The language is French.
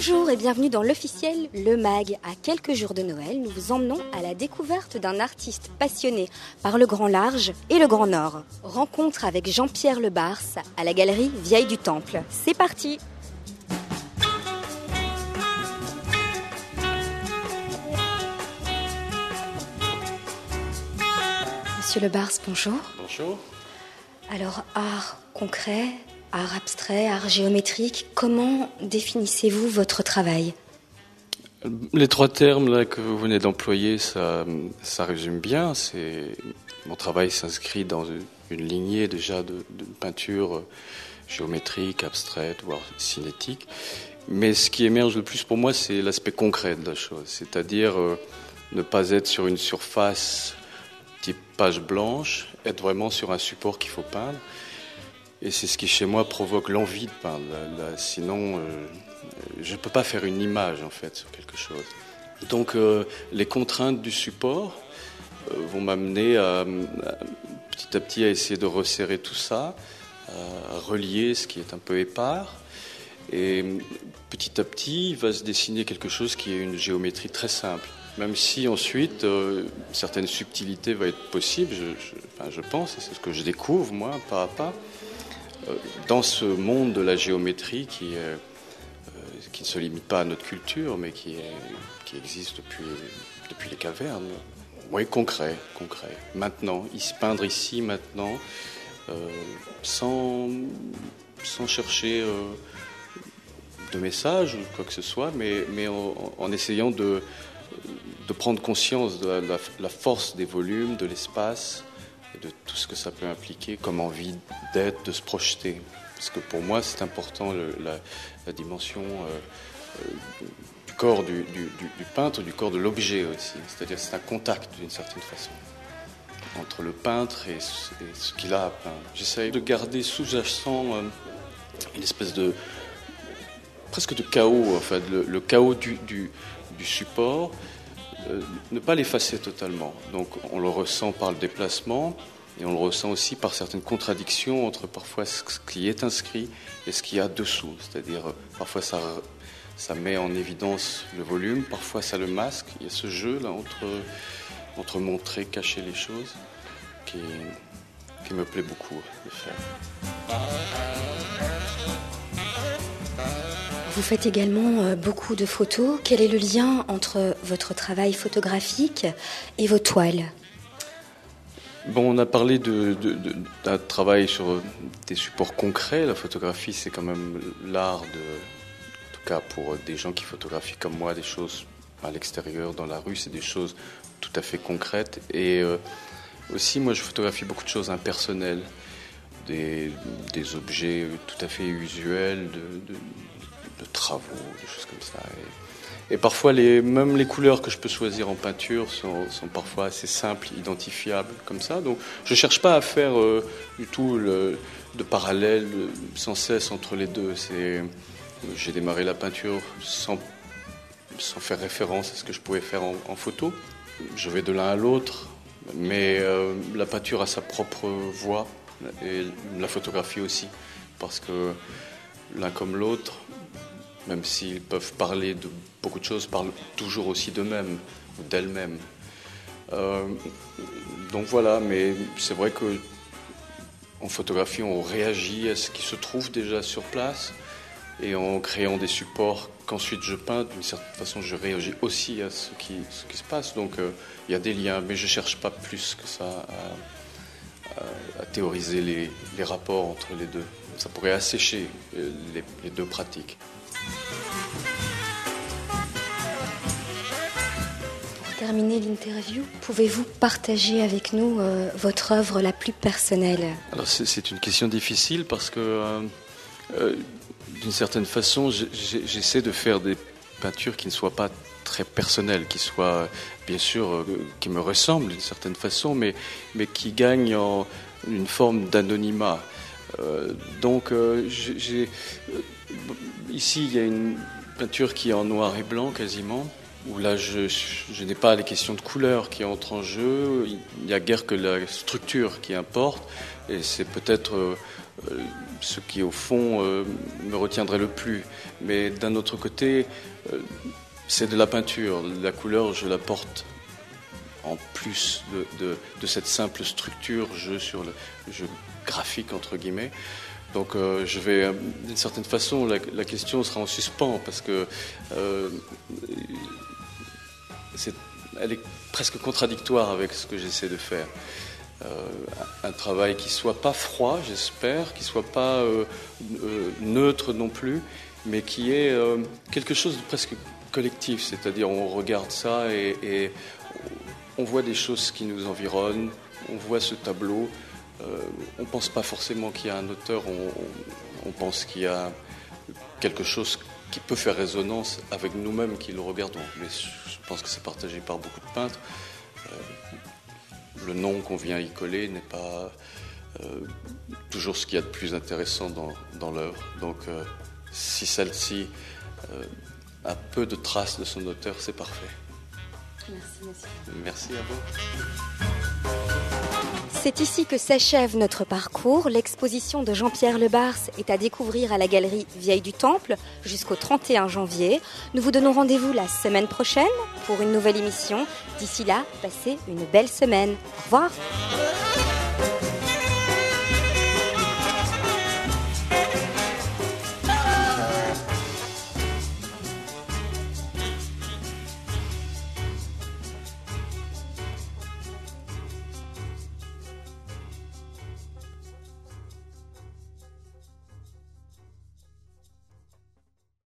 Bonjour et bienvenue dans l'officiel Le Mag. À quelques jours de Noël, nous vous emmenons à la découverte d'un artiste passionné par le grand large et le grand nord. Rencontre avec Jean-Pierre Lebars à la galerie Vieille du Temple. C'est parti! Monsieur Lebars, bonjour. Bonjour. Alors, art concret, art abstrait, art géométrique, comment définissez-vous votre travail ? Les trois termes là, que vous venez d'employer, ça résume bien. Mon travail s'inscrit dans une lignée déjà de peinture géométrique, abstraite, voire cinétique. Mais ce qui émerge le plus pour moi, c'est l'aspect concret de la chose. C'est-à-dire ne pas être sur une surface type page blanche, être vraiment sur un support qu'il faut peindre. Et c'est ce qui, chez moi, provoque l'envie de peindre. Sinon, je ne peux pas faire une image, en fait, sur quelque chose. Donc, les contraintes du support vont m'amener petit à petit à essayer de resserrer tout ça, à relier ce qui est un peu épars. Et petit à petit, il va se dessiner quelque chose qui est une géométrie très simple. Même si ensuite, certaines subtilités vont être possibles, je pense, et c'est ce que je découvre, moi, pas à pas, dans ce monde de la géométrie qui ne se limite pas à notre culture, mais qui existe depuis les cavernes. Oui, concret. Maintenant, peindre ici, maintenant, sans chercher de message ou quoi que ce soit, mais en essayant de prendre conscience de la force des volumes, de l'espace et de tout ce que ça peut impliquer comme envie d'être, de se projeter. Parce que pour moi, c'est important la dimension du corps du peintre, du corps de l'objet aussi. C'est-à-dire c'est un contact d'une certaine façon entre le peintre et ce qu'il a à peindre. J'essaye de garder sous-jacent une espèce de presque de chaos, en fait, le chaos du support. Ne pas l'effacer totalement. Donc on le ressent par le déplacement et on le ressent aussi par certaines contradictions entre parfois ce qui est inscrit et ce qu'il y a dessous. C'est-à-dire parfois ça met en évidence le volume, parfois ça le masque. Il y a ce jeu là entre montrer, cacher les choses qui me plaît beaucoup de faire. Vous faites également beaucoup de photos. Quel est le lien entre votre travail photographique et vos toiles ? Bon, on a parlé d'un travail sur des supports concrets. La photographie, c'est quand même l'art en tout cas pour des gens qui photographient comme moi, des choses à l'extérieur, dans la rue, c'est des choses tout à fait concrètes. Et aussi, moi, je photographie beaucoup de choses impersonnelles, des objets tout à fait usuels, de travaux, des choses comme ça. Et parfois, même les couleurs que je peux choisir en peinture sont parfois assez simples, identifiables, comme ça. Donc, je ne cherche pas à faire du tout de parallèle sans cesse entre les deux. J'ai démarré la peinture sans faire référence à ce que je pouvais faire en photo. Je vais de l'un à l'autre, mais la peinture a sa propre voix, et la photographie aussi, parce que l'un comme l'autre, même s'ils peuvent parler de beaucoup de choses, parlent toujours aussi d'eux-mêmes ou d'elles-mêmes. Donc voilà, mais c'est vrai que en photographie, on réagit à ce qui se trouve déjà sur place, et en créant des supports qu'ensuite je peins, d'une certaine façon, je réagis aussi à ce qui se passe. Donc il y a des liens, mais je ne cherche pas plus que ça à théoriser les rapports entre les deux. Ça pourrait assécher les deux pratiques. Pour terminer l'interview, pouvez-vous partager avec nous votre œuvre la plus personnelle ? Alors c'est une question difficile parce que d'une certaine façon, j'essaie de faire des peintures qui ne soient pas très personnelles, qui soient bien sûr qui me ressemblent d'une certaine façon, mais qui gagnent en une forme d'anonymat. Donc ici il y a une peinture qui est en noir et blanc quasiment, où là je n'ai pas les questions de couleur qui entrent en jeu, il n'y a guère que la structure qui importe, et c'est peut-être ce qui au fond me retiendrait le plus. Mais d'un autre côté, c'est de la peinture, la couleur je la porte en plus de cette simple structure, jeu graphique entre guillemets. Donc je vais, d'une certaine façon, la question sera en suspens parce que elle est presque contradictoire avec ce que j'essaie de faire. Un travail qui soit pas froid, j'espère, qui soit pas neutre non plus, mais qui est quelque chose de presque collectif, c'est-à-dire on regarde ça et on voit des choses qui nous environnent, on voit ce tableau. On ne pense pas forcément qu'il y a un auteur, on pense qu'il y a quelque chose qui peut faire résonance avec nous-mêmes qui le regardons. Mais je pense que c'est partagé par beaucoup de peintres. Le nom qu'on vient y coller n'est pas toujours ce qu'il y a de plus intéressant dans l'œuvre. Donc si celle-ci a peu de traces de son auteur, c'est parfait. Merci, monsieur. Merci à vous. C'est ici que s'achève notre parcours. L'exposition de Jean-Pierre Lebars est à découvrir à la galerie Vieille du Temple jusqu'au 31 janvier. Nous vous donnons rendez-vous la semaine prochaine pour une nouvelle émission. D'ici là, passez une belle semaine. Au revoir.